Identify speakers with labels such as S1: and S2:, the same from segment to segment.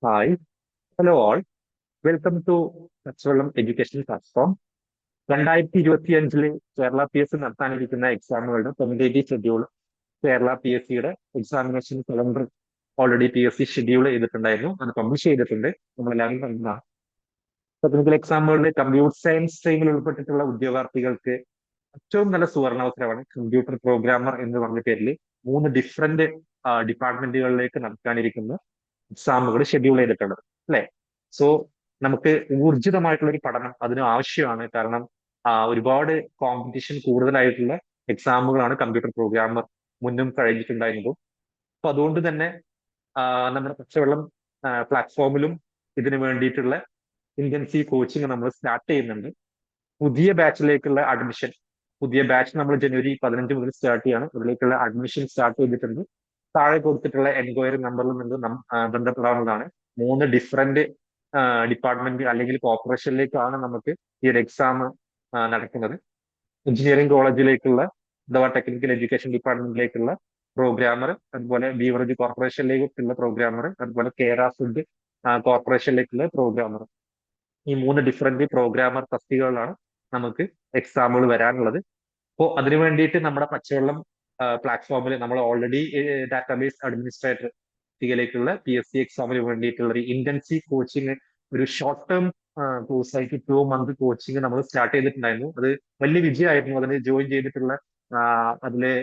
S1: Hi, hello all. Welcome to Pachavellam education platform. 2025 Kerala P S C നടത്താനിരിക്കുന്ന എക്സാമുകളുടെ tentative schedule Kerala P S സിയുടെ examination calendar already P S C schedule ചെയ്തിട്ടുണ്ടായിരുന്നു. അത് publish ചെയ്തിട്ടുണ്ട്. നമ്മളെല്ലാവരും കണ്ടതാണ്. ടെക്നിക്കൽ എക്സാമുകളിൽ കമ്പ്യൂട്ടർ സയൻസ് സ്ട്രീമിൽ ഉൾപ്പെട്ടിട്ടുള്ള ഉദ്യോഗാർത്ഥികൾക്ക് ഏറ്റവും നല്ല സുവർണാവസരമാണ് കമ്പ്യൂട്ടർ പ്രോഗ്രാമർ എന്ന് പറഞ്ഞ പേരിൽ 3 ഡിഫറെന്റ് ഡിപ്പാർട്ട്മെന്റുകളിലേക്ക് നടക്കാനിരിക്കുന്ന എക്സാമുകൾ ഷെഡ്യൂൾ ചെയ്തിട്ടുള്ളത് അല്ലെ. സോ നമുക്ക് ഊർജിതമായിട്ടുള്ള ഒരു പഠനം അതിന് ആവശ്യമാണ്. കാരണം ഒരുപാട് കോമ്പറ്റീഷൻ കൂടുതലായിട്ടുള്ള എക്സാമുകളാണ് കമ്പ്യൂട്ടർ പ്രോഗ്രാമർ മുന്നും കഴിഞ്ഞിട്ടുണ്ടായിരുന്നത്. അപ്പൊ അതുകൊണ്ട് തന്നെ നമ്മുടെ പച്ചവെള്ളം പ്ലാറ്റ്ഫോമിലും ഇതിനു വേണ്ടിയിട്ടുള്ള ഇന്റൻസീവ് കോച്ചിങ് നമ്മൾ സ്റ്റാർട്ട് ചെയ്യുന്നുണ്ട്. പുതിയ ബാച്ചിലേക്കുള്ള അഡ്മിഷൻ, പുതിയ ബാച്ച് നമ്മൾ ജനുവരി 15 മുതൽ സ്റ്റാർട്ട് ചെയ്യാണ്. ഇതിലേക്കുള്ള അഡ്മിഷൻ സ്റ്റാർട്ട് ചെയ്തിട്ടുണ്ട്. താഴെ കൊടുത്തിട്ടുള്ള എൻക്വയറി നമ്പറിൽ നിന്ന് ബന്ധപ്പെടാവുന്നതാണ്. 3 ഡിഫറെന്റ് ഡിപ്പാർട്ട്മെന്റ് അല്ലെങ്കിൽ കോർപ്പറേഷനിലേക്കാണ് നമുക്ക് ഈ ഒരു എക്സാം നടക്കുന്നത്. എഞ്ചിനീയറിംഗ് കോളേജിലേക്കുള്ള അഥവാ ടെക്നിക്കൽ എഡ്യൂക്കേഷൻ ഡിപ്പാർട്ട്മെന്റിലേക്കുള്ള പ്രോഗ്രാമർ, അതുപോലെ ബീവറേജ് കോർപ്പറേഷനിലേക്കുള്ള പ്രോഗ്രാമർ, അതുപോലെ കേര ഫുഡ് കോർപ്പറേഷനിലേക്കുള്ള പ്രോഗ്രാമർ. ഈ 3 ഡിഫറെന്റ് പ്രോഗ്രാമർ തസ്തികകളാണ് നമുക്ക് എക്സാമുകൾ വരാനുള്ളത്. അപ്പോൾ അതിനു വേണ്ടിയിട്ട് നമ്മുടെ പച്ചവെള്ളം പ്ലാറ്റ്ഫോമിൽ നമ്മൾ ഓൾറെഡി ഡാറ്റാബേസ് അഡ്മിനിസ്ട്രേറ്റർ ലേക്കുള്ള പി എസ് സി എക്സാമിന് വേണ്ടിയിട്ടുള്ള ഒരു ഇന്റൻസീവ് കോച്ചിങ്, ഒരു ഷോർട്ട് ടേം കോഴ്സ് ആയിട്ട് 2 മന്ത് കോച്ചിങ് നമ്മൾ സ്റ്റാർട്ട് ചെയ്തിട്ടുണ്ടായിരുന്നു. അത് വലിയ വിജയമായിരുന്നു. അതിന് ജോയിൻ ചെയ്തിട്ടുള്ള അതിലെ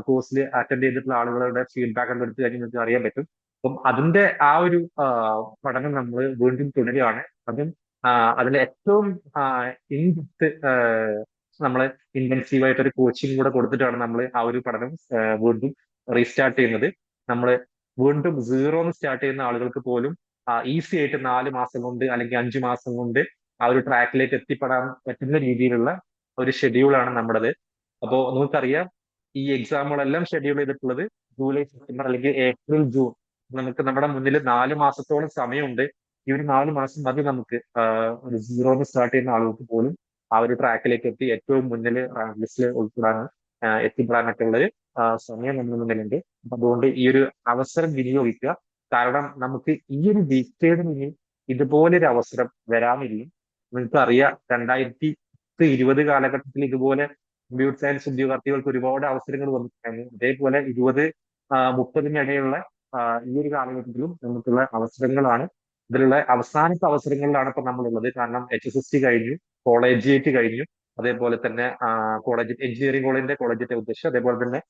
S1: കോഴ്സിൽ അറ്റൻഡ് ചെയ്തിട്ടുള്ള ആളുകളുടെ ഫീഡ്ബാക്ക് ഒക്കെ എടുത്ത് കഴിഞ്ഞാൽ നിങ്ങൾക്ക് അറിയാൻ പറ്റും. അപ്പം അതിന്റെ ആ ഒരു പഠനം നമ്മൾ വീണ്ടും തുടരുകയാണ്. അതും അതിൽ ഏറ്റവും ഇൻ ഡെപ്ത് നമ്മൾ ഇന്റൻസീവ് ആയിട്ട് ഒരു കോച്ചിങ് കൂടെ കൊടുത്തിട്ടാണ് നമ്മൾ ആ ഒരു പഠനം വീണ്ടും റീസ്റ്റാർട്ട് ചെയ്യുന്നത്. നമ്മൾ വീണ്ടും സീറോന്ന് സ്റ്റാർട്ട് ചെയ്യുന്ന ആളുകൾക്ക് പോലും ഈസി ആയിട്ട് 4 മാസം കൊണ്ട് അല്ലെങ്കിൽ 5 മാസം കൊണ്ട് ആ ഒരു ട്രാക്കിലേക്ക് എത്തിപ്പെടാൻ പറ്റുന്ന രീതിയിലുള്ള ഒരു ഷെഡ്യൂളാണ് നമ്മുടേത്. അപ്പോ നമുക്കറിയാം, ഈ എക്സാമുകളെല്ലാം ഷെഡ്യൂൾ ചെയ്തിട്ടുള്ളത് ജൂലൈ, സെപ്റ്റംബർ അല്ലെങ്കിൽ ഏപ്രിൽ, ജൂൺ. നമുക്ക് നമ്മുടെ മുന്നിൽ 4 മാസത്തോളം സമയമുണ്ട്. ഈ ഒരു 4 മാസം മതി നമുക്ക് ഒരു സീറോന്ന് സ്റ്റാർട്ട് ചെയ്യുന്ന ആളുകൾക്ക് പോലും ആ ഒരു ട്രാക്കിലേക്ക് എത്തി ഏറ്റവും മുന്നിൽ റാങ്ക് ലിസ്റ്റിൽ ഉൾപ്പെടാൻ എത്തിപ്പെടാനൊക്കെ ഉള്ള ഒരു സമയം നമ്മുടെ മുന്നിലുണ്ട്. അപ്പൊ അതുകൊണ്ട് ഈ ഒരു അവസരം വിനിയോഗിക്കുക. കാരണം നമുക്ക് ഈ ഒരു ഡിക്കേഡിന് ഇനി ഇതുപോലൊരു അവസരം വരാനില്ല. നിങ്ങൾക്ക് അറിയാം, 2020 കാലഘട്ടത്തിൽ ഇതുപോലെ കമ്പ്യൂട്ടർ സയൻസ് ഉദ്യോഗാർത്ഥികൾക്ക് ഒരുപാട് അവസരങ്ങൾ വന്നിട്ടുണ്ടായിരുന്നു. അതേപോലെ 20-30 ഈ ഒരു കാലഘട്ടത്തിലും നമുക്കുള്ള അവസരങ്ങളാണ്. ഇതിലുള്ള അവസാനത്തെ അവസരങ്ങളിലാണ് ഇപ്പൊ നമ്മളുള്ളത്. കാരണം HSST കഴിഞ്ഞു, കോളേജിയേറ്റ് കഴിഞ്ഞു, അതേപോലെ തന്നെ കോളേജ് എഞ്ചിനീയറിംഗ് കോളേജിന്റെ കോളേജിന്റെ ഉദ്ദേശം, അതേപോലെ തന്നെ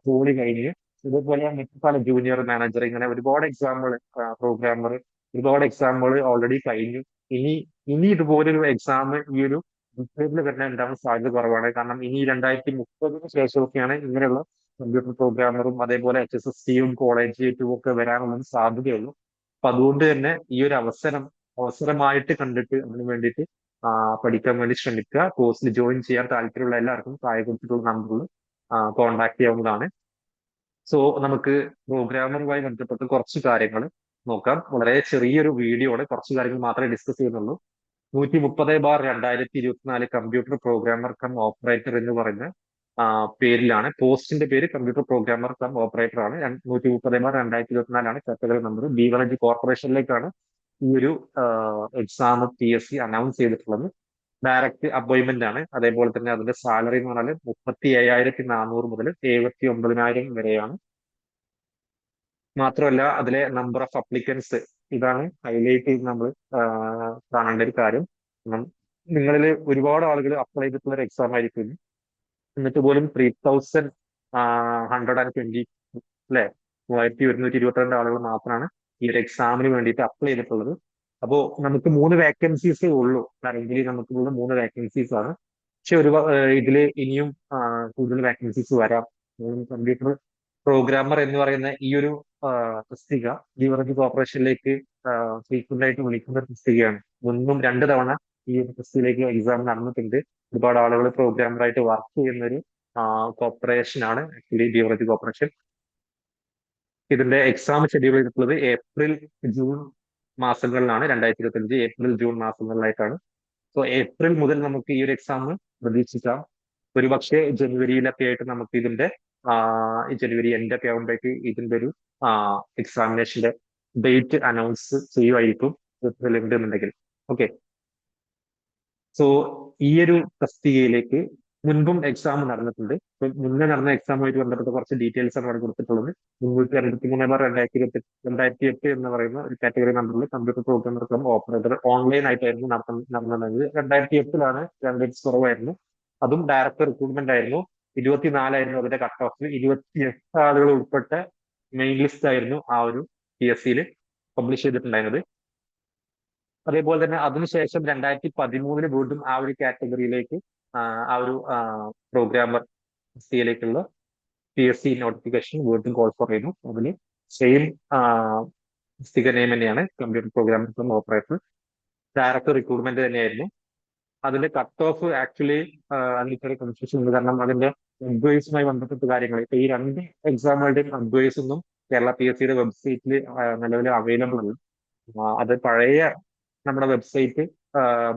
S1: പോളി കഴിഞ്ഞു, ഇതേപോലെ മറ്റു പല ജൂനിയർ മാനേജർ, ഇങ്ങനെ ഒരുപാട് എക്സാമുകൾ, പ്രോഗ്രാമർ, ഒരുപാട് എക്സാമുകൾ ഓൾറെഡി കഴിഞ്ഞു. ഇനി ഇനി ഇതുപോലൊരു എക്സാം ഈ ഒരു ഡിസേബിൾ വരുന്ന ഉണ്ടാവാൻ സാധ്യത കുറവാണ്. കാരണം ഇനി 2030 ശേഷമൊക്കെയാണ് ഇങ്ങനെയുള്ള കമ്പ്യൂട്ടർ പ്രോഗ്രാമറും അതേപോലെ HSST-യും കോളേജിയേറ്റും ഒക്കെ വരാനുള്ള സാധ്യതയുള്ളൂ. അപ്പൊ അതുകൊണ്ട് തന്നെ ഈ ഒരു അവസരമായിട്ട് കണ്ടിട്ട് അതിന് വേണ്ടിയിട്ട് പഠിക്കാൻ വേണ്ടി ശ്രമിക്കുക. കോഴ്സിൽ ജോയിൻ ചെയ്യാൻ താല്പര്യമുള്ള എല്ലാവർക്കും താഴെ കൊടുത്തിട്ടുള്ള നമ്പറിൽ കോൺടാക്ട് ചെയ്യാവുന്നതാണ്. സോ നമുക്ക് പ്രോഗ്രാമറുമായി ബന്ധപ്പെട്ട് കുറച്ച് കാര്യങ്ങൾ നോക്കാം. വളരെ ചെറിയൊരു വീഡിയോ ആണ്, കുറച്ച് കാര്യങ്ങൾ മാത്രമേ ഡിസ്കസ് ചെയ്യുന്നുള്ളൂ. 130/2024 കമ്പ്യൂട്ടർ പ്രോഗ്രാമർ കം ഓപ്പറേറ്റർ എന്ന് പറയുന്ന പേരിലാണ്. പോസ്റ്റിന്റെ പേര് കമ്പ്യൂട്ടർ പ്രോഗ്രാമർ കം ഓപ്പറേറ്റർ ആണ്. 130/2024 കാറ്റഗറി നമ്പർ. ബീവറേജ് കോർപ്പറേഷനിലേക്കാണ് ഈ ഒരു എക്സാം PSC അനൗൺസ് ചെയ്തിട്ടുള്ളത്. ഡയറക്റ്റ് അപ്പോയിന്റ്മെന്റ് ആണ്. അതേപോലെ തന്നെ അതിന്റെ സാലറി എന്ന് പറഞ്ഞാൽ 37,400 മുതൽ 79,000 വരെയാണ്. മാത്രമല്ല അതിലെ നമ്പർ ഓഫ് അപ്ലിക്കൻസ്, ഇതാണ് ഹൈലൈറ്റ് ചെയ്ത് നമ്മൾ കാണേണ്ട ഒരു കാര്യം. നിങ്ങളിൽ ഒരുപാട് ആളുകൾ അപ്ലൈ ചെയ്തിട്ടുള്ള ഒരു എക്സാം ആയിരിക്കും. എന്നിട്ട് പോലും 3,120, അല്ലെ, 3,122 ആളുകൾ മാത്രമാണ് ഈ ഒരു എക്സാമിന് വേണ്ടിയിട്ട് അപ്ലൈ ചെയ്തിട്ടുള്ളത്. അപ്പോ നമുക്ക് 3 വേക്കൻസീസേ ഉള്ളൂ. കറന്റ്ലി നമുക്കുള്ള 3 വേക്കൻസീസ് ആണ്. പക്ഷെ ഇതില് ഇനിയും കൂടുതൽ വേക്കൻസീസ് വരാം. കമ്പ്യൂട്ടർ പ്രോഗ്രാമർ എന്ന് പറയുന്ന ഈ ഒരു തസ്തിക ബീവറേജ് കോർപ്പറേഷനിലേക്ക് ഫ്രീക്വന്റ് ആയിട്ട് വിളിക്കുന്ന ഒരു തസ്തികയാണ്. മുന്നും 2 തവണ ഈ ഒരു തസ്തികയിലേക്ക് എക്സാം നടന്നിട്ടുണ്ട്. ഒരുപാട് ആളുകൾ പ്രോഗ്രാമറായിട്ട് വർക്ക് ചെയ്യുന്ന ഒരു കോർപ്പറേഷനാണ് ആക്ച്വലി ബീവറേജ് കോർപ്പറേഷൻ. ഇതിന്റെ എക്സാം ഷെഡ്യൂൾ ചെയ്തിട്ടുള്ളത് ഏപ്രിൽ, ജൂൺ മാസങ്ങളിലാണ്. 2025 ഏപ്രിൽ, ജൂൺ മാസങ്ങളിലായിട്ടാണ്. സോ ഏപ്രിൽ മുതൽ നമുക്ക് ഈ ഒരു എക്സാം പ്രതീക്ഷിക്കാം. ഒരുപക്ഷെ ജനുവരിയിലൊക്കെ ആയിട്ട് നമുക്ക് ഇതിന്റെ ഈ ജനുവരി എൻഡ് ഒക്കെ ആകുമ്പോഴേക്ക് ഇതിന്റെ ഒരു എക്സാമിനേഷന്റെ ഡേറ്റ് അനൗൺസ് ചെയ്യുമായിരിക്കും ഉണ്ടെന്നുണ്ടെങ്കിൽ. ഓക്കെ. സോ ഈ ഒരു തസ്തികയിലേക്ക് മുൻപും എക്സാം നടന്നിട്ടുണ്ട്. ഇപ്പൊ മുന്നേ നടന്ന എക്സാമുമായിട്ട് ബന്ധപ്പെട്ട് കുറച്ച് ഡീറ്റെയിൽസ് ആണ് അവിടെ കൊടുത്തിട്ടുള്ളത്. 363/2008 എന്ന് പറയുന്ന ഒരു കാറ്റഗറി നമ്പറിൽ computer programmer cum operator online ആയിട്ടായിരുന്നു നടന്നത്. 2008 കാൻഡിഡേറ്റ്സ് കുറവായിരുന്നു. അതും ഡയറക്റ്റ് റിക്രൂട്ട്മെന്റ് ആയിരുന്നു. 24 അതിന്റെ കട്ട് ഓഫ്. 28 ആളുകൾ ഉൾപ്പെട്ട മെയിൻ ലിസ്റ്റ് ആയിരുന്നു ആ ഒരു PSC പബ്ലിഷ് ചെയ്തിട്ടുണ്ടായിരുന്നത്. അതേപോലെ തന്നെ അതിനുശേഷം 2013 വീണ്ടും ആ ഒരു കാറ്റഗറിയിലേക്ക് ആ ഒരു പ്രോഗ്രാമർ യിലേക്കുള്ള PSC നോട്ടിഫിക്കേഷൻ വീണ്ടും കോൾ ഫോർ ചെയ്തു. അതിന് സെയിം തസ്തിക നെയിം തന്നെയാണ്, computer programmer cum operator. Direct recruitment തന്നെയായിരുന്നു. അതിന്റെ കട്ട് ഓഫ് ആക്ച്വലി അതിൽ ചെറിയ കൺഫ്യൂഷൻ ഉണ്ട്. കാരണം അതിന്റെ അഡ്വൈസുമായി ബന്ധപ്പെട്ട കാര്യങ്ങൾ ഇപ്പൊ ഈ രണ്ട് എക്സാമുകളുടെയും അഡ്വൈസ് ഒന്നും കേരള PSC വെബ്സൈറ്റിൽ നിലവിൽ അവൈലബിൾ അല്ല. അത് പഴയ നമ്മുടെ വെബ്സൈറ്റ്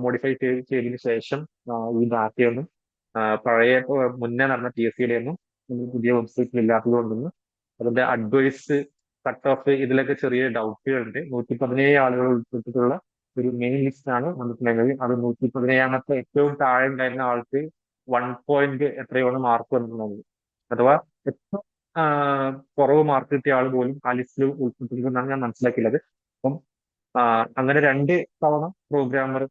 S1: മോഡിഫൈ ചെയ്തതിനു ശേഷം ഈ ഡാറ്റയൊന്നും പഴയ മുന്നേ നടന്ന PSC ഒന്നും പുതിയ വെബ്സൈറ്റിൽ ഇല്ലാത്തത് കൊണ്ടൊന്ന് അതിന്റെ അഡ്വൈസ് കട്ട് ഓഫ് ഇതിലൊക്കെ ചെറിയ ഡൗട്ടുകളുണ്ട്. 117 ആളുകൾ ഉൾപ്പെട്ടിട്ടുള്ള ഒരു മെയിൻ ലിസ്റ്റ് ആണ് വന്നിട്ടുണ്ടെങ്കിൽ അത് 117ാമത്തെ ഏറ്റവും താഴെ ഉണ്ടായിരുന്ന ആൾക്ക് 1 എത്രയാണ് മാർക്ക് വന്നിട്ടുള്ളത്. അഥവാ ഏറ്റവും കുറവ് മാർക്ക് കിട്ടിയ ആൾ പോലും ആ ലിസ്റ്റിൽ ഉൾപ്പെട്ടിരിക്കുന്നതാണ് ഞാൻ മനസ്സിലാക്കിയത്. അപ്പം അങ്ങനെ 2 തവണ പ്രോഗ്രാമർ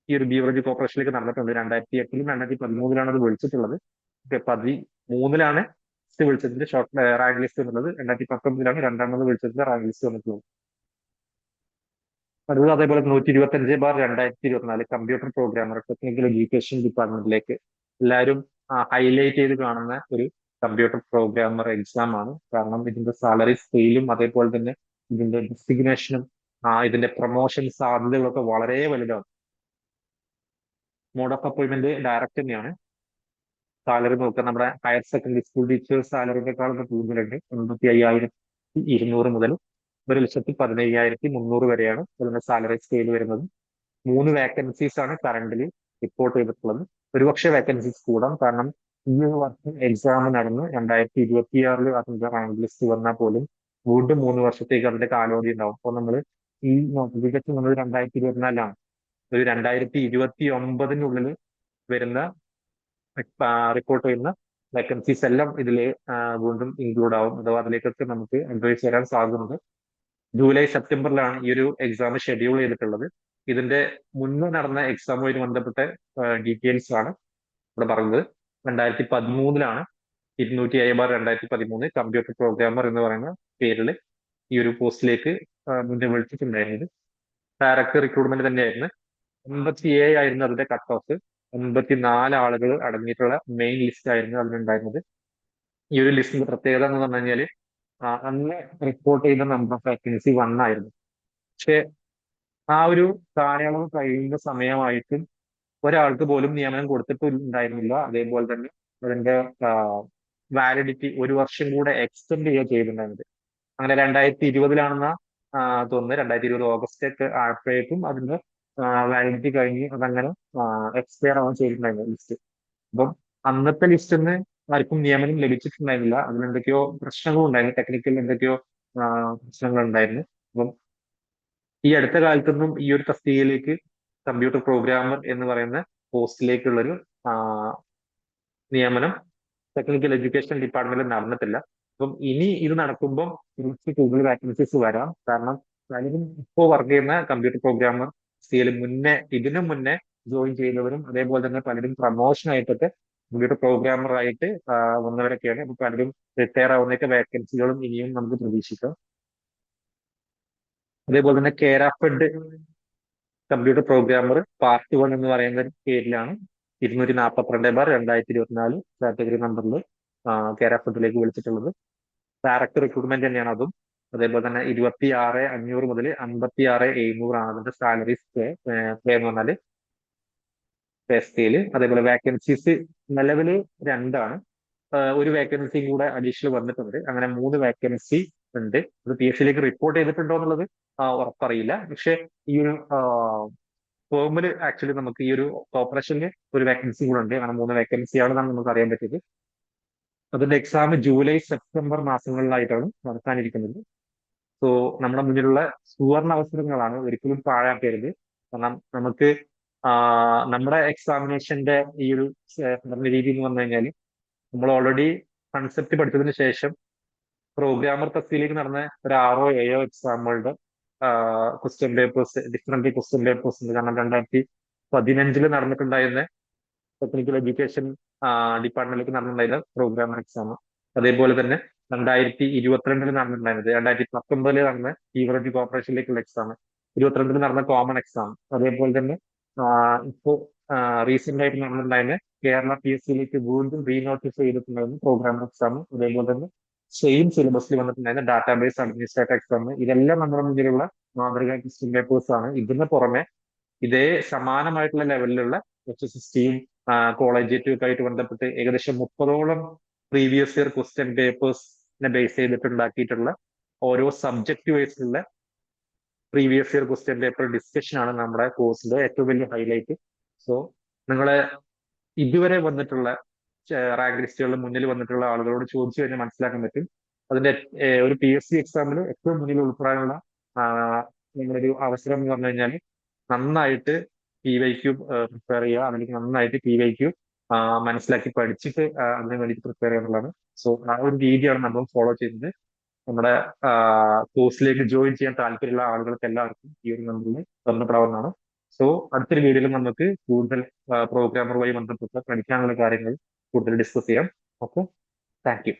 S1: ഈ ഒരു ബീവറേജ് കോർപ്പറേഷനിലേക്ക് നടന്നിട്ടുണ്ട്. 2008-ലും 2013-ലാണ് അത് വിളിച്ചിട്ടുള്ളത്. 2013-ലാണ് വിളിച്ചതിന്റെ ഷോർട്ട് റാങ്ക് ലിസ്റ്റ് എന്നുള്ളത്. 2019-ലാണ് രണ്ടാമത് വിളിച്ചതിന്റെ റാങ്ക് ലിസ്റ്റ് വന്നിട്ടുള്ളത്. അതുപോലെ അതേപോലെ 125/2024 കമ്പ്യൂട്ടർ പ്രോഗ്രാമർ ടെക്നിക്കൽ എഡ്യൂക്കേഷൻ ഡിപ്പാർട്ട്മെന്റിലേക്ക് എല്ലാവരും ഹൈലൈറ്റ് ചെയ്ത് കാണുന്ന ഒരു കമ്പ്യൂട്ടർ പ്രോഗ്രാമർ എക്സാം ആണ്. കാരണം ഇതിന്റെ സാലറി സ്കെയിലും അതേപോലെ തന്നെ ഇതിന്റെ ഡെസിഗ്നേഷനും ഇതിന്റെ പ്രൊമോഷൻ സാധ്യതകളൊക്കെ വളരെ വലുതാണ്. മോഡ് ഓഫ് അപ്പോയിന്റ്മെന്റ് ഡയറക്റ്റ് തന്നെയാണ്. സാലറി നോക്കുക, നമ്മുടെ ഹയർ സെക്കൻഡറി സ്കൂൾ ടീച്ചേഴ്സ് സാലറിനേക്കാളും കൂടുതലുണ്ട്. 85,200 മുതൽ 1,15,300 വരെയാണ് ഇതിന്റെ സാലറി സ്കെയിൽ വരുന്നത്. 3 വേക്കൻസീസ് ആണ് കറന്റിലി റിപ്പോർട്ട് ചെയ്തിട്ടുള്ളത്. ഒരുപക്ഷെ വേക്കൻസീസ് കൂടാം. കാരണം ഈ ഒരു വർഷം എക്സാം നടന്ന് 2026 അതിന്റെ റാങ്ക് ലിസ്റ്റ് വന്നാൽ പോലും വീണ്ടും 3 വർഷത്തേക്ക് അതിന്റെ കാലാവധി ഉണ്ടാവും. അപ്പോൾ നമ്മൾ ഈ നോട്ടിഫിക്കേഷൻ നമ്മൾ 2024-ലാണ്. ഒരു 2029-നുള്ളിൽ വരുന്ന റിപ്പോർട്ട് ചെയ്യുന്ന വേക്കൻസീസ് എല്ലാം ഇതിൽ വീണ്ടും ഇൻക്ലൂഡ് ആവും. അഥവാ അതിലേക്കൊക്കെ നമുക്ക് അഡ്വൈസ് വരാൻ സാധ്യതയുണ്ട്. ജൂലൈ സെപ്റ്റംബറിലാണ് ഈ ഒരു എക്സാം ഷെഡ്യൂൾ ചെയ്തിട്ടുള്ളത്. ഇതിന്റെ മുന്നേ നടന്ന എക്സാമുമായി ബന്ധപ്പെട്ട ഡീറ്റെയിൽസ് ആണ് ഇവിടെ പറയുന്നത്. 2013-ലാണ് 207/2013 കമ്പ്യൂട്ടർ പ്രോഗ്രാമർ എന്ന് പറയുന്ന പേരിൽ ഈ ഒരു പോസ്റ്റിലേക്ക് മുന്നേ വിളിച്ചിട്ടുണ്ടായിരുന്നത്. ഡയറക്റ്റ് റിക്രൂട്ട്മെന്റ് തന്നെയായിരുന്നു. 87 ആയിരുന്നു അതിന്റെ കട്ട് ഓഫ്. 84 ആളുകൾ അടങ്ങിയിട്ടുള്ള മെയിൻ ലിസ്റ്റ് ആയിരുന്നു അതിനുണ്ടായിരുന്നത്. ഈ ഒരു ലിസ്റ്റിന്റെ പ്രത്യേകത എന്ന് പറഞ്ഞു കഴിഞ്ഞാൽ അന്ന് റിപ്പോർട്ട് ചെയ്ത നമ്പർ ഓഫ് വേക്കൻസി 1 ആയിരുന്നു. പക്ഷെ ആ ഒരു കാലയളവ് കഴിയുന്ന സമയമായിട്ടും ഒരാൾക്ക് പോലും നിയമനം കൊടുത്തിട്ടുണ്ടായിരുന്നില്ല. അതേപോലെ തന്നെ അതിന്റെ വാലിഡിറ്റി 1 വർഷം കൂടെ എക്സ്റ്റെൻഡ് ചെയ്യുക ചെയ്തിട്ടുണ്ടായിരുന്നത്. അങ്ങനെ 2020-ലാണെന്ന തോന്നുന്നത്. 2020 ഓഗസ്റ്റ് ഒക്കെ ആയപ്പോഴേക്കും അതിന്റെ വാലിഡിറ്റി കഴിഞ്ഞ് അതങ്ങനെ എക്സ്പയർ ആവാൻ ചെയ്തിട്ടുണ്ടായിരുന്നു ലിസ്റ്റ്. അപ്പം അന്നത്തെ ലിസ്റ്റിൽ ആർക്കും നിയമനം ലഭിച്ചിട്ടുണ്ടായിരുന്നില്ല. അതിലെന്തൊക്കെയോ പ്രശ്നങ്ങൾ ഉണ്ടായിരുന്നു, ടെക്നിക്കൽ എന്തൊക്കെയോ പ്രശ്നങ്ങൾ ഉണ്ടായിരുന്നു. അപ്പം ഈ അടുത്ത കാലത്തൊന്നും ഈ ഒരു തസ്തികയിലേക്ക് കമ്പ്യൂട്ടർ പ്രോഗ്രാമർ എന്ന് പറയുന്ന പോസ്റ്റിലേക്കുള്ളൊരു നിയമനം ടെക്നിക്കൽ എഡ്യൂക്കേഷൻ ഡിപ്പാർട്ട്മെന്റിൽ നടന്നിട്ടില്ല. അപ്പം ഇനി ഇത് നടക്കുമ്പോൾ കുറച്ച് കൂടുതൽ വാക്കൻസീസ് വരാം. കാരണം പലരും ഇപ്പോൾ വർക്ക് ചെയ്യുന്ന കമ്പ്യൂട്ടർ പ്രോഗ്രാമർ ഇതിനു മുന്നേ ജോയിൻ ചെയ്തവരും അതേപോലെ തന്നെ പലരും പ്രൊമോഷൻ ആയിട്ടൊക്കെ കമ്പ്യൂട്ടർ പ്രോഗ്രാമർ ആയിട്ട് വന്നവരൊക്കെയാണ്. അപ്പൊ പലരും റിട്ടയർ ആവുന്നൊക്കെ വേക്കൻസികളും ഇനിയും നമുക്ക് പ്രതീക്ഷിക്കാം. അതേപോലെ തന്നെ കേരാഫെഡ് കമ്പ്യൂട്ടർ പ്രോഗ്രാമർ പാർട്ട് 1 എന്ന് പറയുന്ന പേരിലാണ് 242/2024 കാറ്റഗറി നമ്പറിൽ കേരാഫെഡിലേക്ക് വിളിച്ചിട്ടുള്ളത്. ഡയറക്റ്റ് റിക്രൂട്ട്മെന്റ് തന്നെയാണ് അതും. അതേപോലെ തന്നെ 26,500 മുതൽ 56,700 ആണ് അതിന്റെ സാലറി പേ എന്ന് പറഞ്ഞാല് പേ സ്കെയില്. അതേപോലെ വേക്കൻസീസ് നിലവിൽ 2 ആണ്. ഒരു വേക്കൻസിയും കൂടെ അഡീഷണൽ വന്നിട്ടുണ്ട്. അങ്ങനെ 3 വേക്കൻസി ഉണ്ട്. അത് PSC റിപ്പോർട്ട് ചെയ്തിട്ടുണ്ടോ എന്നുള്ളത് ഉറപ്പറിയില്ല. പക്ഷെ ഈ ഒരു ഫോമിൽ ആക്ച്വലി നമുക്ക് ഈ ഒരു കോർപ്പറേഷനിൽ ഒരു വേക്കൻസി കൂടെ ഉണ്ട്. അങ്ങനെ 3 വേക്കൻസിയാണെന്നാണ് നമുക്ക് അറിയാൻ പറ്റിയത്. അതിന്റെ എക്സാം ജൂലൈ സെപ്റ്റംബർ മാസങ്ങളിലായിട്ടാണ് നടത്താനിരിക്കുന്നത്. സോ നമ്മുടെ മുന്നിലുള്ള സുവർണ അവസരങ്ങളാണ്, ഒരിക്കലും പാഴാക്കരുത്. കാരണം നമുക്ക് നമ്മുടെ എക്സാമിനേഷന്റെ ഈ ഒരു പഠന രീതി എന്ന് പറഞ്ഞു കഴിഞ്ഞാൽ, നമ്മൾ ഓൾറെഡി കൺസെപ്റ്റ് പഠിച്ചതിന് ശേഷം പ്രോഗ്രാമർ തസ്തിയിലേക്ക് നടന്ന ഒരു 6 7 എക്സാമുകളുടെ question papers, different question papers ഉണ്ട്. കാരണം 2015 നടന്നിട്ടുണ്ടായിരുന്ന ടെക്നിക്കൽ എഡ്യൂക്കേഷൻ ഡിപ്പാർട്ട്മെന്റിലേക്ക് നടന്നിട്ടുണ്ടായിരുന്ന പ്രോഗ്രാമർ എക്സാം, അതേപോലെ തന്നെ 2022 നടന്നിട്ടുണ്ടായിരുന്നത്, 2019 നടന്ന ബീവറേജ് കോർപ്പറേഷനിലേക്കുള്ള എക്സാം, 2022 നടന്ന കോമൺ എക്സാം, അതേപോലെ തന്നെ ഇപ്പോ റീസെന്റ് ആയിട്ട് നടന്നിട്ടുണ്ടായിരുന്ന കേരള PSC വീണ്ടും റീനോട്ടിഫൈ ചെയ്തിട്ടുണ്ടായിരുന്ന പ്രോഗ്രാമർ എക്സാം, അതേപോലെ തന്നെ സെയിം സിലബസിൽ വന്നിട്ടുണ്ടായിരുന്ന ഡാറ്റാബേസ് അഡ്മിനിസ്ട്രേറ്റർ എക്സാം. ഇതെല്ലാം നമ്മുടെ മുന്നിലുള്ള മാതൃകാ ക്വസ്റ്റ്യൻ പേപ്പേഴ്സ് ആണ്. ഇതിന് പുറമെ ഇതേ സമാനമായിട്ടുള്ള ലെവലിലുള്ള HSSTയും കോളേജിയേറ്റും ഒക്കെ ആയിട്ട് ബന്ധപ്പെട്ട് ഏകദേശം 30ഓളം പ്രീവിയസ് ഇയർ ക്വസ്റ്റ്യൻ പേപ്പേഴ്സിനെ ബേസ് ചെയ്തിട്ടുണ്ടാക്കിയിട്ടുള്ള ഓരോ സബ്ജക്ട് വൈസിലുള്ള previous year question paper discussion ആണ് നമ്മുടെ കോഴ്സിന്റെ ഏറ്റവും വലിയ ഹൈലൈറ്റ്. സോ നിങ്ങളെ ഇതുവരെ വന്നിട്ടുള്ള റാങ്ക് ലിസ്റ്റുകളുടെ മുന്നിൽ വന്നിട്ടുള്ള ആളുകളോട് ചോദിച്ചു കഴിഞ്ഞാൽ മനസ്സിലാക്കാൻ പറ്റും. അതിന്റെ ഒരു PSC എക്സാമിൽ ഏറ്റവും മുന്നിൽ ഉൾപ്പെടാനുള്ള നിങ്ങളുടെ ഒരു അവസരം എന്ന് പറഞ്ഞു കഴിഞ്ഞാൽ നന്നായിട്ട് PYQ പ്രിപ്പയർ ചെയ്യുക, അതിലേക്ക് നന്നായിട്ട് PYQ മനസ്സിലാക്കി പഠിച്ചിട്ട് അതിന് വേണ്ടിയിട്ട് പ്രിപ്പയർ ചെയ്യാനുള്ളതാണ്. സോ ആ ഒരു രീതിയാണ് നമ്മൾ ഫോളോ ചെയ്യുന്നത്. നമ്മുടെ കോഴ്സിലേക്ക് ജോയിൻ ചെയ്യാൻ താല്പര്യമുള്ള ആളുകൾക്ക് എല്ലാവർക്കും ഈ ഒരു നമ്പറിൽ ബന്ധപ്പെടാവുന്നതാണ്. സോ അടുത്തൊരു വീഡിയോയിൽ നമുക്ക് കൂടുതൽ പ്രോഗ്രാമറുമായി ബന്ധപ്പെട്ട പഠിക്കാനുള്ള കാര്യങ്ങൾ കൂടുതൽ ഡിസ്കസ് ചെയ്യാം. Okay, thank you.